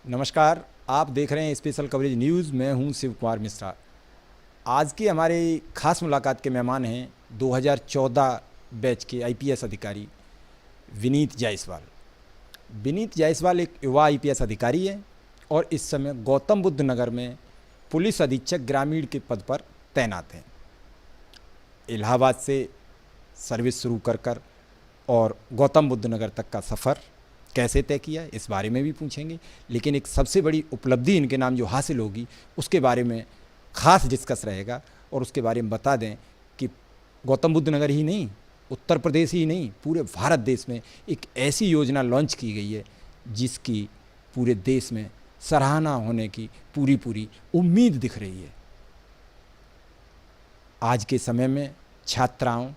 नमस्कार। आप देख रहे हैं स्पेशल कवरेज न्यूज़। मैं हूं शिव कुमार मिश्रा। आज की हमारी खास मुलाकात के मेहमान हैं 2014 बैच के आईपीएस अधिकारी विनीत जायसवाल। विनीत जायसवाल एक युवा आईपीएस अधिकारी है और इस समय गौतम बुद्ध नगर में पुलिस अधीक्षक ग्रामीण के पद पर तैनात हैं। इलाहाबाद से सर्विस शुरू कर और गौतम बुद्ध नगर तक का सफ़र कैसे तय किया इस बारे में भी पूछेंगे, लेकिन एक सबसे बड़ी उपलब्धि इनके नाम जो हासिल होगी उसके बारे में खास डिस्कस रहेगा। और उसके बारे में बता दें कि गौतम बुद्ध नगर ही नहीं, उत्तर प्रदेश ही नहीं, पूरे भारत देश में एक ऐसी योजना लॉन्च की गई है जिसकी पूरे देश में सराहना होने की पूरी उम्मीद दिख रही है। आज के समय में छात्राओं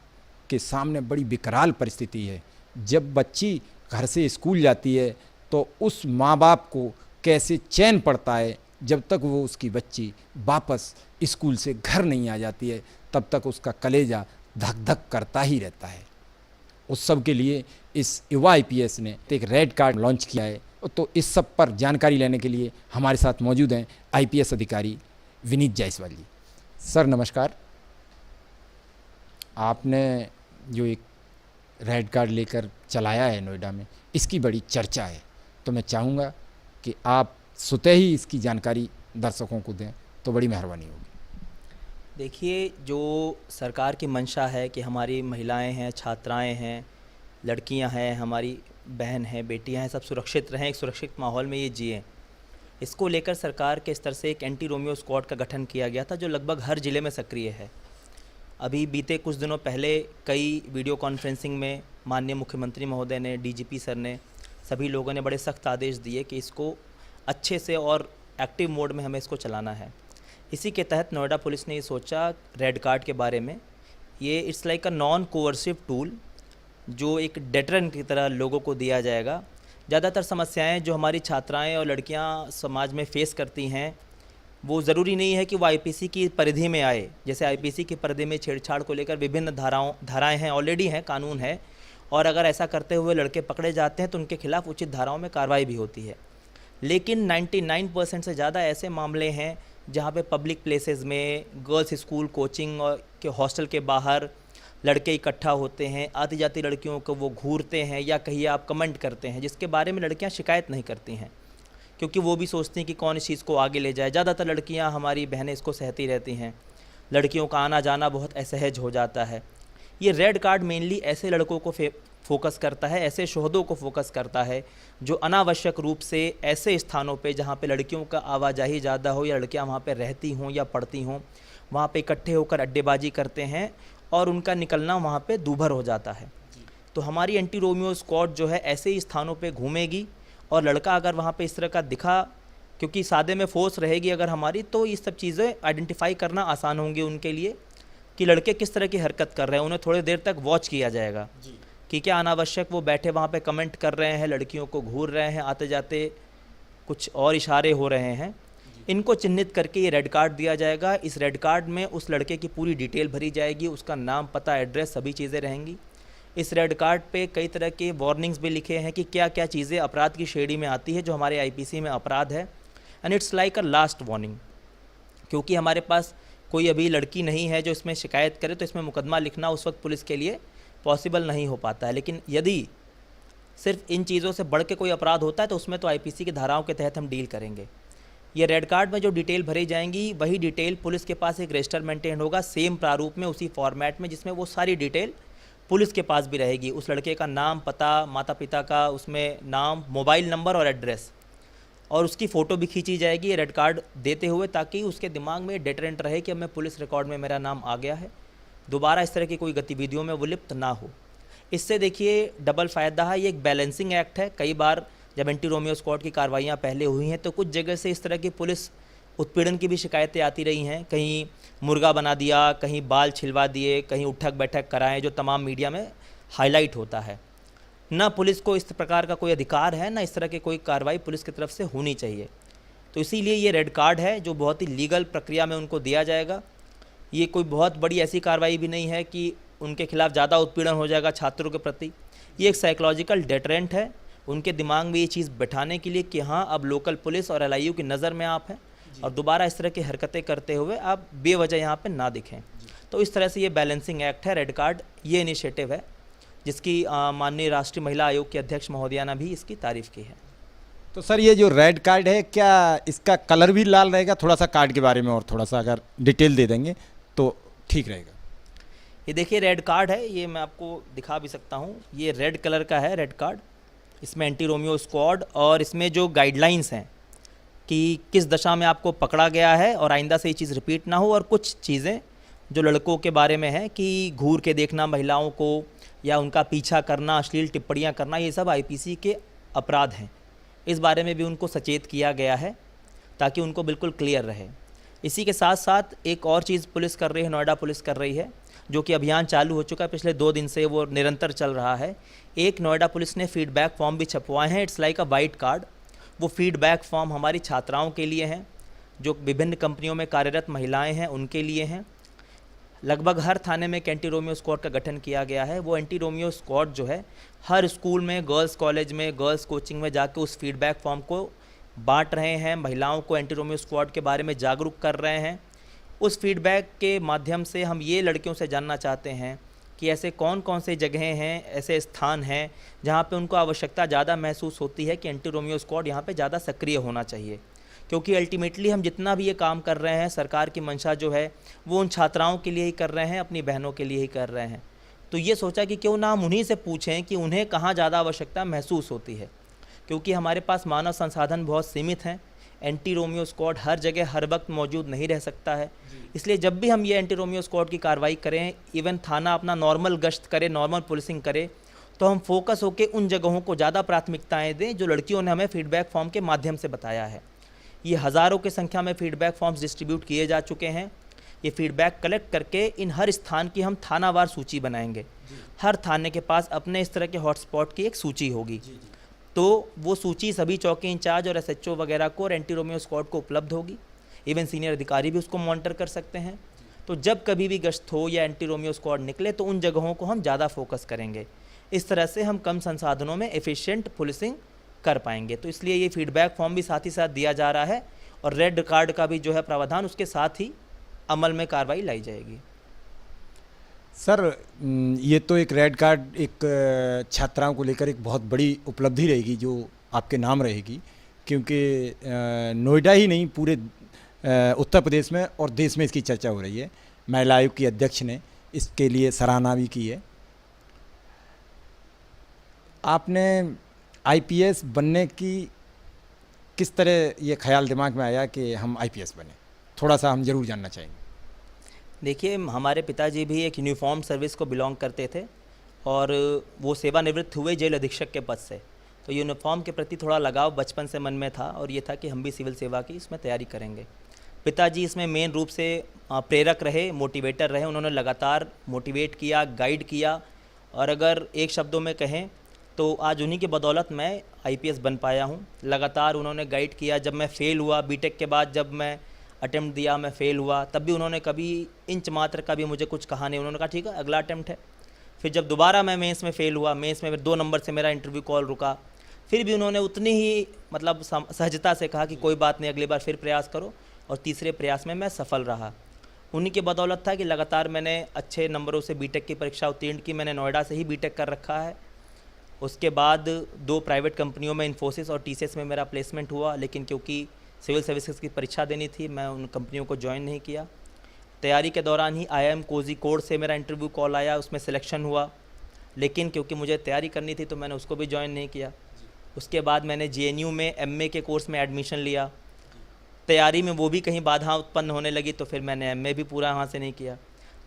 के सामने बड़ी विकराल परिस्थिति है। जब बच्ची घर से स्कूल जाती है तो उस माँ बाप को कैसे चैन पड़ता है जब तक वो उसकी बच्ची वापस स्कूल से घर नहीं आ जाती है, तब तक उसका कलेजा धक धक करता ही रहता है। उस सब के लिए इस युवा आईपीएस ने एक रेड कार्ड लॉन्च किया है। तो इस सब पर जानकारी लेने के लिए हमारे साथ मौजूद हैं आईपीएस अधिकारी विनीत जायसवाल जी। सर नमस्कार। आपने जो एक रेड कार्ड लेकर चलाया है नोएडा में, इसकी बड़ी चर्चा है, तो मैं चाहूँगा कि आप स्वतः ही इसकी जानकारी दर्शकों को दें तो बड़ी मेहरबानी होगी। देखिए, जो सरकार की मंशा है कि हमारी महिलाएं हैं, छात्राएं हैं, लड़कियां हैं, हमारी बहन हैं, बेटियां हैं, सब सुरक्षित रहें, एक सुरक्षित माहौल में ये जिएं। इसको लेकर सरकार के स्तर से एक एंटी रोमियो स्क्वाड का गठन किया गया था जो लगभग हर ज़िले में सक्रिय है। अभी बीते कुछ दिनों पहले कई वीडियो कॉन्फ्रेंसिंग में माननीय मुख्यमंत्री महोदय ने, डीजीपी सर ने, सभी लोगों ने बड़े सख्त आदेश दिए कि इसको अच्छे से और एक्टिव मोड में हमें इसको चलाना है। इसी के तहत नोएडा पुलिस ने ये सोचा रेड कार्ड के बारे में। ये it's like a non coercive tool जो एक डेटरेंट की तरह लोगों को दिया जाएगा। ज़्यादातर समस्याएं जो हमारी छात्राएं और लड़कियां समाज में फ़ेस करती हैं वो ज़रूरी नहीं है कि वो आईपीसी की परिधि में आए। जैसे आईपीसी की परिधि में छेड़छाड़ को लेकर विभिन्न धाराएं हैं, ऑलरेडी हैं, कानून है, और अगर ऐसा करते हुए लड़के पकड़े जाते हैं तो उनके खिलाफ़ उचित धाराओं में कार्रवाई भी होती है। लेकिन 99% से ज़्यादा ऐसे मामले हैं जहाँ पे पब्लिक प्लेसेस में, गर्ल्स स्कूल, कोचिंग और के हॉस्टल के बाहर लड़के इकट्ठा होते हैं, आती जाती लड़कियों को वो घूरते हैं या कहिए आप कमेंट करते हैं, जिसके बारे में लड़कियाँ शिकायत नहीं करती हैं क्योंकि वो भी सोचती हैं कि कौन इस चीज़ को आगे ले जाए। ज़्यादातर लड़कियाँ, हमारी बहनें इसको सहती रहती हैं। लड़कियों का आना जाना बहुत असहज हो जाता है। ये रेड कार्ड मेनली ऐसे लड़कों को फोकस करता है, ऐसे शोहदों को फोकस करता है जो अनावश्यक रूप से ऐसे स्थानों पे जहाँ पे लड़कियों का आवाजाही ज़्यादा हो या लड़कियाँ वहाँ पे रहती हों या पढ़ती हों, वहाँ पे इकट्ठे होकर अड्डेबाजी करते हैं और उनका निकलना वहाँ पे दूभर हो जाता है। तो हमारी एंटी रोमियो स्क्वाड जो है ऐसे ही स्थानों पे घूमेगी और लड़का अगर वहाँ पे इस तरह का दिखा, क्योंकि सादे में फोर्स रहेगी अगर हमारी, तो ये सब चीज़ें आइडेंटिफाई करना आसान होंगी उनके लिए कि लड़के किस तरह की हरकत कर रहे हैं। उन्हें थोड़ी देर तक वॉच किया जाएगा कि क्या अनावश्यक वो बैठे वहाँ पे कमेंट कर रहे हैं, लड़कियों को घूर रहे हैं, आते जाते कुछ और इशारे हो रहे हैं। इनको चिन्हित करके ये रेड कार्ड दिया जाएगा। इस रेड कार्ड में उस लड़के की पूरी डिटेल भरी जाएगी, उसका नाम, पता, एड्रेस, सभी चीज़ें रहेंगी। इस रेड कार्ड पे कई तरह के वार्निंग्स भी लिखे हैं कि क्या क्या चीज़ें अपराध की श्रेणी में आती है जो हमारे आईपीसी में अपराध है। And it's like a last warning, क्योंकि हमारे पास कोई अभी लड़की नहीं है जो इसमें शिकायत करे, तो इसमें मुकदमा लिखना उस वक्त पुलिस के लिए पॉसिबल नहीं हो पाता है। लेकिन यदि सिर्फ इन चीज़ों से बढ़ के कोई अपराध होता है तो उसमें तो आईपीसी की धाराओं के तहत हम डील करेंगे। ये रेड कार्ड में जो डिटेल भरी जाएंगी वही डिटेल पुलिस के पास एक रजिस्टर मेंटेन होगा, सेम प्रारूप में, उसी फॉर्मेट में जिसमें वो सारी डिटेल पुलिस के पास भी रहेगी। उस लड़के का नाम, पता, माता पिता का उसमें नाम, मोबाइल नंबर और एड्रेस, और उसकी फ़ोटो भी खींची जाएगी ये रेड कार्ड देते हुए, ताकि उसके दिमाग में डेटरेंट रहे कि अब मैं पुलिस रिकॉर्ड में मेरा नाम आ गया है, दोबारा इस तरह की कोई गतिविधियों में वो लिप्त ना हो। इससे देखिए डबल फ़ायदा है। ये एक बैलेंसिंग एक्ट है। कई बार जब एंटी रोमियो स्क्वाड की कार्रवाइयाँ पहले हुई हैं तो कुछ जगह से इस तरह की पुलिस उत्पीड़न की भी शिकायतें आती रही हैं। कहीं मुर्गा बना दिया, कहीं बाल छिलवा दिए, कहीं उठक बैठक कराएं, जो तमाम मीडिया में हाईलाइट होता है। ना पुलिस को इस प्रकार का कोई अधिकार है, ना इस तरह की कोई कार्रवाई पुलिस की तरफ से होनी चाहिए। तो इसीलिए ये रेड कार्ड है जो बहुत ही लीगल प्रक्रिया में उनको दिया जाएगा। ये कोई बहुत बड़ी ऐसी कार्रवाई भी नहीं है कि उनके खिलाफ़ ज़्यादा उत्पीड़न हो जाएगा छात्रों के प्रति। ये एक साइकोलॉजिकल डेटरेंट है उनके दिमाग में ये चीज़ बैठाने के लिए कि हाँ अब लोकल पुलिस और एलआईयू की नज़र में आप हैं और दोबारा इस तरह की हरकतें करते हुए आप बेवजह यहाँ पे ना दिखें। तो इस तरह से ये बैलेंसिंग एक्ट है, रेड कार्ड ये इनिशिएटिव है जिसकी माननीय राष्ट्रीय महिला आयोग के अध्यक्ष महोदया ने भी इसकी तारीफ़ की है। तो सर ये जो रेड कार्ड है, क्या इसका कलर भी लाल रहेगा? थोड़ा सा कार्ड के बारे में और थोड़ा सा अगर डिटेल दे देंगे तो ठीक रहेगा। ये देखिए रेड कार्ड है, ये मैं आपको दिखा भी सकता हूँ। ये रेड कलर का है रेड कार्ड। इसमें एंटी रोमियो स्क्वाड और इसमें जो गाइडलाइंस हैं कि किस दशा में आपको पकड़ा गया है और आइंदा से ये चीज़ रिपीट ना हो, और कुछ चीज़ें जो लड़कों के बारे में है कि घूर के देखना महिलाओं को या उनका पीछा करना, अश्लील टिप्पणियाँ करना, ये सब आईपीसी के अपराध हैं। इस बारे में भी उनको सचेत किया गया है ताकि उनको बिल्कुल क्लियर रहे। इसी के साथ साथ एक और चीज़ पुलिस कर रही है, नोएडा पुलिस कर रही है, जो कि अभियान चालू हो चुका है, पिछले 2 दिन से वो निरंतर चल रहा है। एक नोएडा पुलिस ने फीडबैक फॉर्म भी छपवाए हैं, it's like a white card. वो फीडबैक फॉर्म हमारी छात्राओं के लिए हैं, जो विभिन्न कंपनियों में कार्यरत महिलाएं हैं उनके लिए हैं। लगभग हर थाने में एक एंटी रोमियो स्क्वाड का गठन किया गया है। वो एंटी रोमियो स्क्वाड जो है हर स्कूल में, गर्ल्स कॉलेज में, गर्ल्स कोचिंग में जाके उस फीडबैक फॉर्म को बांट रहे हैं, महिलाओं को एंटी रोमियो स्क्वाड के बारे में जागरूक कर रहे हैं। उस फीडबैक के माध्यम से हम ये लड़कियों से जानना चाहते हैं कि ऐसे कौन कौन से जगहें हैं, ऐसे स्थान हैं जहाँ पे उनको आवश्यकता ज़्यादा महसूस होती है कि एंटी रोमियो स्क्वाड यहाँ पे ज़्यादा सक्रिय होना चाहिए। क्योंकि अल्टीमेटली हम जितना भी ये काम कर रहे हैं, सरकार की मंशा जो है वो उन छात्राओं के लिए ही कर रहे हैं, अपनी बहनों के लिए ही कर रहे हैं। तो ये सोचा कि क्यों ना हम उन्हीं से पूछें कि उन्हें कहाँ ज़्यादा आवश्यकता महसूस होती है, क्योंकि हमारे पास मानव संसाधन बहुत सीमित हैं। एंटी रोमियो स्क्वाड हर जगह हर वक्त मौजूद नहीं रह सकता है, इसलिए जब भी हम ये एंटी रोमियो स्क्वाड की कार्रवाई करें, इवन थाना अपना नॉर्मल गश्त करे, नॉर्मल पुलिसिंग करे, तो हम फोकस होकर उन जगहों को ज़्यादा प्राथमिकताएँ दें जो लड़कियों ने हमें फीडबैक फॉर्म के माध्यम से बताया है। ये हज़ारों की संख्या में फीडबैक फॉर्म्स डिस्ट्रीब्यूट किए जा चुके हैं। ये फीडबैक कलेक्ट करके इन हर स्थान की हम थानावार सूची बनाएंगे। हर थाने के पास अपने इस तरह के हॉटस्पॉट की एक सूची होगी, तो वो सूची सभी चौकी इंचार्ज और एसएचओ वगैरह को और एंटी रोमियो स्क्वाड को उपलब्ध होगी। इवन सीनियर अधिकारी भी उसको मॉनिटर कर सकते हैं। तो जब कभी भी गश्त हो या एंटी रोमियो स्क्वाड निकले तो उन जगहों को हम ज़्यादा फोकस करेंगे। इस तरह से हम कम संसाधनों में एफिशिएंट पुलिसिंग कर पाएंगे। तो इसलिए ये फीडबैक फॉर्म भी साथ ही साथ दिया जा रहा है और रेड कार्ड का भी जो है प्रावधान उसके साथ ही अमल में कार्रवाई लाई जाएगी। सर ये तो एक रेड कार्ड एक छात्राओं को लेकर एक बहुत बड़ी उपलब्धि रहेगी जो आपके नाम रहेगी, क्योंकि नोएडा ही नहीं पूरे उत्तर प्रदेश में और देश में इसकी चर्चा हो रही है। महिला आयोग की अध्यक्ष ने इसके लिए सराहना भी की है। आपने आईपीएस बनने की किस तरह ये ख्याल दिमाग में आया कि हम आईपीएस बने? थोड़ा सा हम ज़रूर जानना चाहेंगे। देखिए, हमारे पिताजी भी एक यूनिफॉर्म सर्विस को बिलोंग करते थे और वो सेवानिवृत्त हुए जेल अधीक्षक के पद से। तो यूनिफॉर्म के प्रति थोड़ा लगाव बचपन से मन में था और ये था कि हम भी सिविल सेवा की इसमें तैयारी करेंगे। पिताजी इसमें मेन रूप से प्रेरक रहे, मोटिवेटर रहे। उन्होंने लगातार मोटिवेट किया, गाइड किया और अगर एक शब्दों में कहें तो आज उन्हीं की बदौलत मैं आईपीएस बन पाया हूँ। लगातार उन्होंने गाइड किया। जब मैं फ़ेल हुआ बीटेक के बाद, जब मैं अटेम्प्ट दिया, मैं फ़ेल हुआ, तब भी उन्होंने कभी इंच मात्र का भी मुझे कुछ कहा नहीं। उन्होंने कहा ठीक है अगला अटेम्प्ट है। फिर जब दोबारा मैं मेंस में फ़ेल हुआ, मेंस में 2 नंबर से मेरा इंटरव्यू कॉल रुका, फिर भी उन्होंने उतनी ही मतलब सहजता से कहा कि कोई बात नहीं, अगली बार फिर प्रयास करो, और तीसरे प्रयास में मैं सफल रहा। उन्हीं की बदौलत था कि लगातार मैंने अच्छे नंबरों से बीटेक की परीक्षा उत्तीर्ण की। मैंने नोएडा से ही बीटेक कर रखा है। उसके बाद 2 प्राइवेट कंपनियों में, इन्फोसिस और टीसीएस में मेरा प्लेसमेंट हुआ, लेकिन क्योंकि सिविल सर्विसेज की परीक्षा देनी थी मैं उन कंपनियों को ज्वाइन नहीं किया। तैयारी के दौरान ही आईआईएम कोझिकोड से मेरा इंटरव्यू कॉल आया, उसमें सिलेक्शन हुआ, लेकिन क्योंकि मुझे तैयारी करनी थी तो मैंने उसको भी ज्वाइन नहीं किया। उसके बाद मैंने जेएनयू में एमए के कोर्स में एडमिशन लिया। तैयारी में वो भी कहीं बाधा उत्पन्न होने लगी तो फिर मैंने एमए भी पूरा वहाँ से नहीं किया।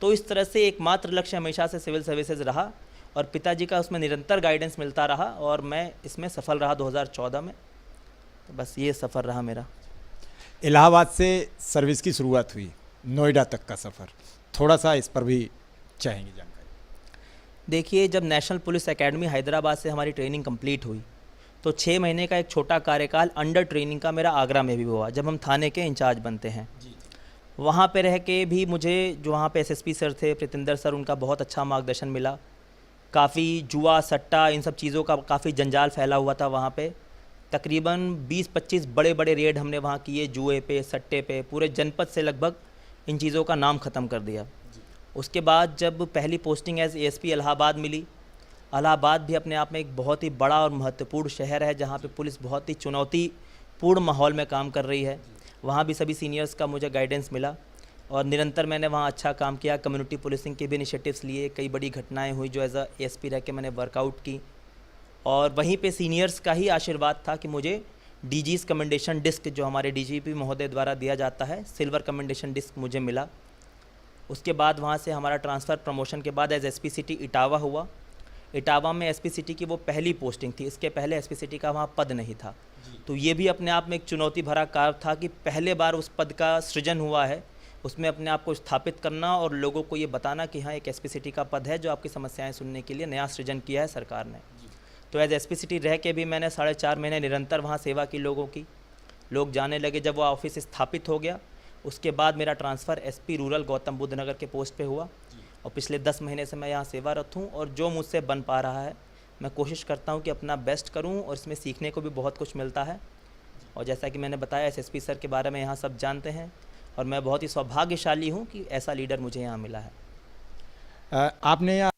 तो इस तरह से एकमात्र लक्ष्य हमेशा से सिविल सर्विसेज रहा और पिताजी का उसमें निरंतर गाइडेंस मिलता रहा और मैं इसमें सफल रहा 2014 में। तो बस ये सफ़र रहा मेरा। इलाहाबाद से सर्विस की शुरुआत हुई, नोएडा तक का सफ़र, थोड़ा सा इस पर भी चाहेंगे जानकारी। देखिए, जब नेशनल पुलिस एकेडमी हैदराबाद से हमारी ट्रेनिंग कंप्लीट हुई तो 6 महीने का एक छोटा कार्यकाल अंडर ट्रेनिंग का मेरा आगरा में भी हुआ, जब हम थाने के इंचार्ज बनते हैं। वहाँ पे रह के भी मुझे जो वहाँ पे एसएसपी सर थे प्रीतिंदर सर, उनका बहुत अच्छा मार्गदर्शन मिला। काफ़ी जुआ सट्टा इन सब चीज़ों का काफ़ी जंजाल फैला हुआ था वहाँ पे। तकरीबन 20-25 बड़े बड़े रेड हमने वहाँ किए, जुए पे, सट्टे पे, पूरे जनपद से लगभग इन चीज़ों का नाम ख़त्म कर दिया। उसके बाद जब पहली पोस्टिंग एज एएसपी इलाहाबाद मिली, इलाहाबाद भी अपने आप में एक बहुत ही बड़ा और महत्वपूर्ण शहर है जहाँ पे पुलिस बहुत ही चुनौतीपूर्ण माहौल में काम कर रही है। वहाँ भी सभी सीनियर्स का मुझे गाइडेंस मिला और निरंतर मैंने वहाँ अच्छा काम किया। कम्युनिटी पुलिसिंग के भी इनिशिएटिव्स लिए, कई बड़ी घटनाएं हुई जो एज अ एएसपी रह के मैंने वर्कआउट की। और वहीं पे सीनियर्स का ही आशीर्वाद था कि मुझे डीजीज कमेंडेशन डिस्क जो हमारे डीजीपी महोदय द्वारा दिया जाता है, सिल्वर कमेंडेशन डिस्क मुझे मिला। उसके बाद वहाँ से हमारा ट्रांसफ़र प्रमोशन के बाद एज एसपी सिटी इटावा हुआ। इटावा में एसपी सिटी की वो पहली पोस्टिंग थी, इसके पहले एसपी सिटी का वहाँ पद नहीं था। तो ये भी अपने आप में एक चुनौती भरा कार्य था कि पहले बार उस पद का सृजन हुआ है, उसमें अपने आप को स्थापित करना और लोगों को ये बताना कि हाँ एक एसपी सिटी का पद है जो आपकी समस्याएं सुनने के लिए नया सृजन किया है सरकार ने। तो एज एसपी सिटी रह के भी मैंने 4.5 महीने निरंतर वहाँ सेवा की लोगों की। लोग जाने लगे जब वो ऑफिस स्थापित हो गया। उसके बाद मेरा transfer SP rural Gautam Buddh Nagar के पोस्ट पे हुआ और पिछले 10 महीने से मैं यहाँ सेवारत हूँ। और जो मुझसे बन पा रहा है मैं कोशिश करता हूँ कि अपना बेस्ट करूँ और इसमें सीखने को भी बहुत कुछ मिलता है। और जैसा कि मैंने बताया एसएसपी सर के बारे में यहाँ सब जानते हैं और मैं बहुत ही सौभाग्यशाली हूँ कि ऐसा लीडर मुझे यहाँ मिला है। आपने यहाँ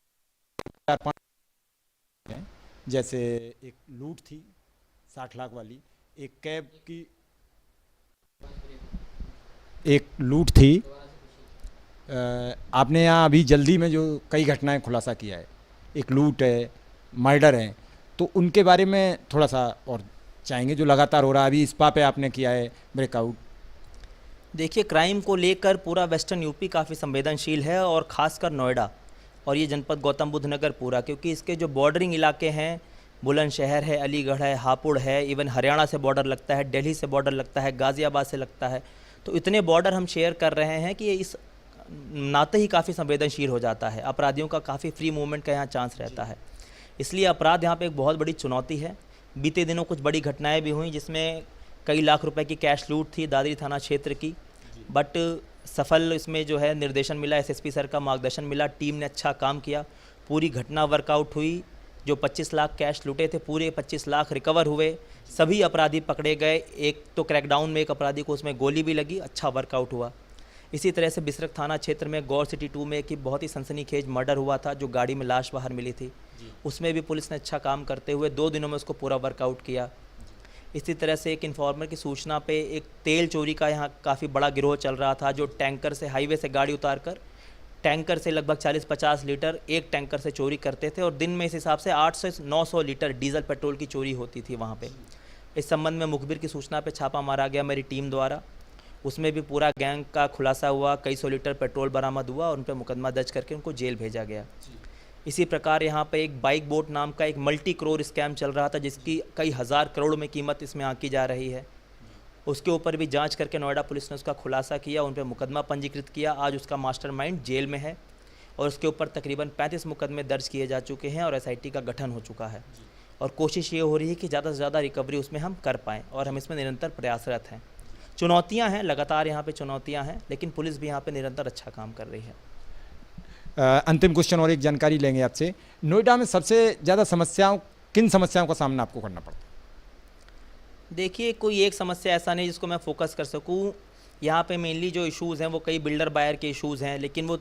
4-5 जैसे एक लूट थी 60 लाख वाली, एक कैब की एक लूट थी, आपने यहाँ अभी जल्दी में जो कई घटनाएं खुलासा किया है, एक लूट है, मर्डर है, तो उनके बारे में थोड़ा सा और चाहेंगे जो लगातार हो रहा है। अभी इस्पा पे आपने किया है ब्रेकआउट। देखिए, क्राइम को लेकर पूरा वेस्टर्न यूपी काफ़ी संवेदनशील है और ख़ासकर नोएडा और ये जनपद गौतम बुद्ध नगर पूरा, क्योंकि इसके जो बॉर्डरिंग इलाके हैं, बुलंदशहर है, अलीगढ़ है, हापुड़ है, इवन हरियाणा से बॉर्डर लगता है, दिल्ली से बॉर्डर लगता है, गाज़ियाबाद से लगता है। तो इतने बॉर्डर हम शेयर कर रहे हैं कि ये इस नाते ही काफ़ी संवेदनशील हो जाता है। अपराधियों का काफ़ी फ्री मूवमेंट का यहाँ चांस रहता है, इसलिए अपराध यहाँ पे एक बहुत बड़ी चुनौती है। बीते दिनों कुछ बड़ी घटनाएं भी हुई जिसमें कई लाख रुपए की कैश लूट थी दादरी थाना क्षेत्र की, बट सफल इसमें जो है निर्देशन मिला, एसएसपी सर का मार्गदर्शन मिला, टीम ने अच्छा काम किया, पूरी घटना वर्कआउट हुई। जो 25 लाख कैश लूटे थे पूरे 25 लाख रिकवर हुए, सभी अपराधी पकड़े गए। एक तो क्रैकडाउन में एक अपराधी को उसमें गोली भी लगी, अच्छा वर्कआउट हुआ। इसी तरह से बिसरख थाना क्षेत्र में गौर सिटी 2 में एक बहुत ही सनसनीखेज मर्डर हुआ था, जो गाड़ी में लाश बाहर मिली थी, उसमें भी पुलिस ने अच्छा काम करते हुए 2 दिनों में उसको पूरा वर्कआउट किया। इसी तरह से एक इन्फॉर्मर की सूचना पे एक तेल चोरी का यहाँ काफ़ी बड़ा गिरोह चल रहा था, जो टैंकर से हाईवे से गाड़ी उतारकर टैंकर से लगभग 40-50 लीटर एक टैंकर से चोरी करते थे और दिन में इस हिसाब से 800 से 900 लीटर डीजल पेट्रोल की चोरी होती थी वहाँ पे। इस संबंध में मुखबिर की सूचना पे छापा मारा गया मेरी टीम द्वारा, उसमें भी पूरा गैंग का खुलासा हुआ, कई सौ लीटर पेट्रोल बरामद हुआ और उन पर मुकदमा दर्ज करके उनको जेल भेजा गया। इसी प्रकार यहाँ पे एक बाइक बोट नाम का एक मल्टी करोड़ स्कैम चल रहा था, जिसकी कई हज़ार करोड़ में कीमत इसमें आंकी जा रही है। उसके ऊपर भी जांच करके नोएडा पुलिस ने उसका खुलासा किया, उन पर मुकदमा पंजीकृत किया। आज उसका मास्टरमाइंड जेल में है और उसके ऊपर तकरीबन 35 मुकदमे दर्ज किए जा चुके हैं और एसआईटी का गठन हो चुका है। और कोशिश ये हो रही है कि ज़्यादा से ज़्यादा रिकवरी उसमें हम कर पाएँ और हम इसमें निरंतर प्रयासरत हैं। चुनौतियाँ हैं, लगातार यहाँ पर चुनौतियाँ हैं, लेकिन पुलिस भी यहाँ पर निरंतर अच्छा काम कर रही है। अंतिम क्वेश्चन और एक जानकारी लेंगे आपसे, नोएडा में सबसे ज़्यादा किन समस्याओं का सामना आपको करना पड़ता है? देखिए, कोई एक समस्या ऐसा नहीं जिसको मैं फोकस कर सकूं। यहाँ पे मेनली जो इश्यूज़ हैं वो कई बिल्डर बायर के इश्यूज़ हैं, लेकिन वो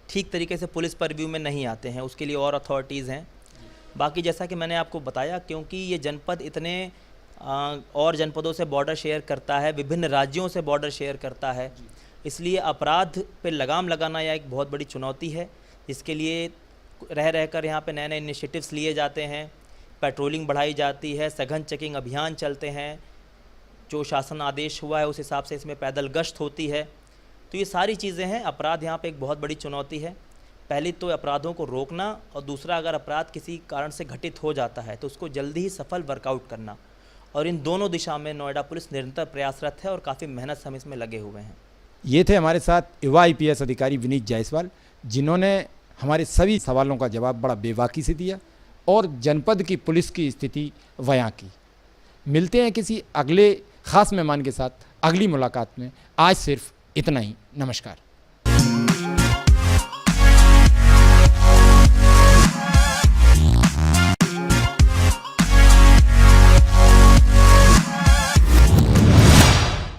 ठीक तरीके से पुलिस परव्यू में नहीं आते हैं, उसके लिए और अथॉरिटीज़ हैं। बाकी जैसा कि मैंने आपको बताया, क्योंकि ये जनपद इतने और जनपदों से बॉर्डर शेयर करता है, विभिन्न राज्यों से बॉर्डर शेयर करता है, इसलिए अपराध पे लगाम लगाना यह एक बहुत बड़ी चुनौती है, जिसके लिए रह कर यहाँ पे नए नए इनिशिएटिव्स लिए जाते हैं, पेट्रोलिंग बढ़ाई जाती है, सघन चेकिंग अभियान चलते हैं, जो शासन आदेश हुआ है उस हिसाब से इसमें पैदल गश्त होती है। तो ये सारी चीज़ें हैं। अपराध यहाँ पे एक बहुत बड़ी चुनौती है। पहली तो अपराधों को रोकना और दूसरा अगर अपराध किसी कारण से घटित हो जाता है तो उसको जल्दी ही सफल वर्कआउट करना, और इन दोनों दिशा में नोएडा पुलिस निरंतर प्रयासरत है और काफ़ी मेहनत से हम इसमें लगे हुए हैं। ये थे हमारे साथ युवा IPS अधिकारी विनीत जायसवाल, जिन्होंने हमारे सभी सवालों का जवाब बड़ा बेबाकी से दिया और जनपद की पुलिस की स्थिति बयां की। मिलते हैं किसी अगले ख़ास मेहमान के साथ अगली मुलाकात में। आज सिर्फ इतना ही। नमस्कार।